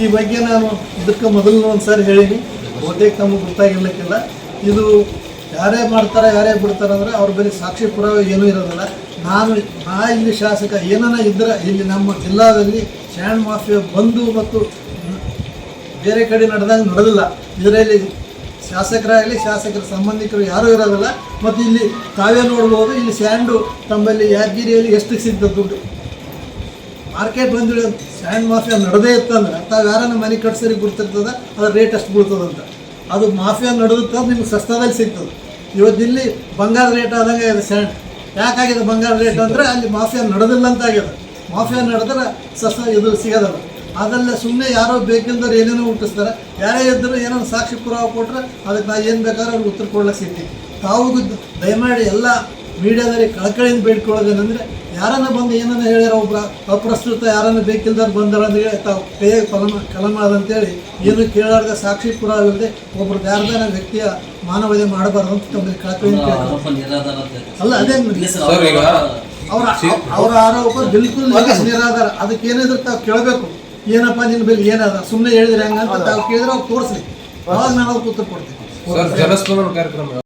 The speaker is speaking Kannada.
ಈ ಬಗ್ಗೆ ನಾನು ಇದಕ್ಕೆ ಮೊದಲು ಒಂದು ಸಾರಿ ಹೇಳೀನಿ, ಬಹುತೇಕ ನಮಗೆ ಗೊತ್ತಾಗಿರ್ಲಿಕ್ಕಿಲ್ಲ. ಇದು ಯಾರೇ ಮಾಡ್ತಾರೆ ಯಾರೇ ಬಿಡ್ತಾರೆ ಅಂದರೆ ಅವ್ರ ಬಳಿ ಸಾಕ್ಷಿ ಪುರಾವೆ ಏನೂ ಇರೋದಿಲ್ಲ. ನಾ ಇಲ್ಲಿ ಶಾಸಕ ಏನನ್ನ ಇದ್ದರೆ ಇಲ್ಲಿ ನಮ್ಮ ಜಿಲ್ಲಾದಲ್ಲಿ ಸ್ಯಾಂಡ್ ಮಾಫಿಯಾ ಬಂದು ಮತ್ತು ಬೇರೆ ಕಡೆ ನಡೆದಂಗೆ ನಡೆದಿಲ್ಲ. ಇದರಲ್ಲಿ ಶಾಸಕರಾಗಲಿ ಶಾಸಕರ ಸಂಬಂಧಿಕರು ಯಾರೂ ಇರೋದಿಲ್ಲ. ಮತ್ತು ಇಲ್ಲಿ ತಾವೇ ನೋಡ್ಬೋದು, ಇಲ್ಲಿ ಸ್ಯಾಂಡು ತಮ್ಮಲ್ಲಿ ಯಾದಗಿರಿಯಲ್ಲಿ ಎಷ್ಟಕ್ಕೆ ಸಿಗ್ತದೆ ದುಡ್ಡು. ಮಾರ್ಕೆಟ್ ಬಂದು ಸ್ಯಾಂಡ್ ಮಾಫಿಯಾ ನಡೆದೇ ಇತ್ತಂದ್ರೆ ತಾವು ಯಾರನ್ನ ಮನೆ ಕಟ್ಸರಿ ಗೊತ್ತಿರ್ತದೆ ಅದ್ರ ರೇಟ್ ಅಷ್ಟು ಬೀಳ್ತದಂತ. ಅದು ಮಾಫಿಯಾ ನಡೆದುತ್ತೆ ನಿಮ್ಗೆ ಸಸ್ತಾದಲ್ಲಿ ಸಿಗ್ತದೆ. ಇವತ್ತು ಇಲ್ಲಿ ಬಂಗಾರ ರೇಟ್ ಆದಂಗೆ ಇದೆ ಸ್ಯಾಂಡ್. ಯಾಕಾಗಿದೆ ಬಂಗಾರ ರೇಟ್ ಅಂದರೆ ಅಲ್ಲಿ ಮಾಫಿಯಾ ನಡೆದಿಲ್ಲ ಅಂತ ಆಗಿದೆ. ಮಾಫಿಯಾ ನಡೆದ್ರೆ ಸಸ್ತ ಇದು ಸಿಗೋದಲ್ಲ. ಅದೆಲ್ಲ ಸುಮ್ಮನೆ ಯಾರೋ ಬೇಕಿಲ್ದವ್ರು ಏನೇನೋ ಹುಟ್ಟಿಸ್ತಾರೆ. ಯಾರೇ ಇದ್ದರೂ ಏನೋ ಸಾಕ್ಷಿ ಪುರಾವೆ ಕೊಟ್ಟರೆ ಅದಕ್ಕೆ ನಾವು ಏನು ಬೇಕಾದ್ರೆ ಅವ್ರಿಗೆ ಉತ್ತರ ಕೊಡ್ಲಿಕ್ಕೆ ಸಿಗ್ತೀವಿ. ತಾವು ದಯಮಾಡಿ ಎಲ್ಲ ಮೀಡಿಯಾದಲ್ಲಿ ಕಳಕಳಿಯಿಂದ ಬೇಡ್ಕೊಳ್ಳೋದೇನೆಂದರೆ ಯಾರನ್ನ ಬಂದು ಏನನ್ನ ಹೇಳ್ಯಾರ ಒಬ್ಬರ ಅಪ್ರಸ್ತುತ ಯಾರನ್ನ ಬೇಕಿಲ್ದವ್ರು ಬಂದಾರ ಅಂತೇಳಿ ತಾವು ಕೈಯಾಗ ಕಲಮ ಅದಂತೇಳಿ ಏನು ಕೇಳಾರ್ದ ಸಾಕ್ಷಿ ಪುರಾವೆ ಇಲ್ಲದೆ ಒಬ್ರದ್ದು ಯಾರ್ದಾರ ವ್ಯಕ್ತಿಯ ಮಾನವತೆ ಮಾಡಬಾರ್ದು ಅಂತ ತಮ್ಮಲ್ಲಿ ಕಳಕಳಿಯಿಂದ ಅಲ್ಲ. ಅದೇ ಅವರ ಆರೋಪ ಬಿಲ್ಕುಲ್ ನಿರಾಧಾರ. ಅದಕ್ಕೆ ಏನಿದ್ರು ತಾವು ಕೇಳಬೇಕು, ಏನಪ್ಪ ನಿನ್ನ ಬೆಲೆ ಏನದ, ಸುಮ್ಮನೆ ಹೇಳಿದ್ರೆ ಹಂಗಂತ ತಾವು ಕೇಳಿದ್ರೆ ಅವ್ರು ತೋರಿಸ್ಲಿ, ಅವಾಗ ನಾನು ಅವ್ರು ಉತ್ತರ ಕೊಡ್ತೀನಿ.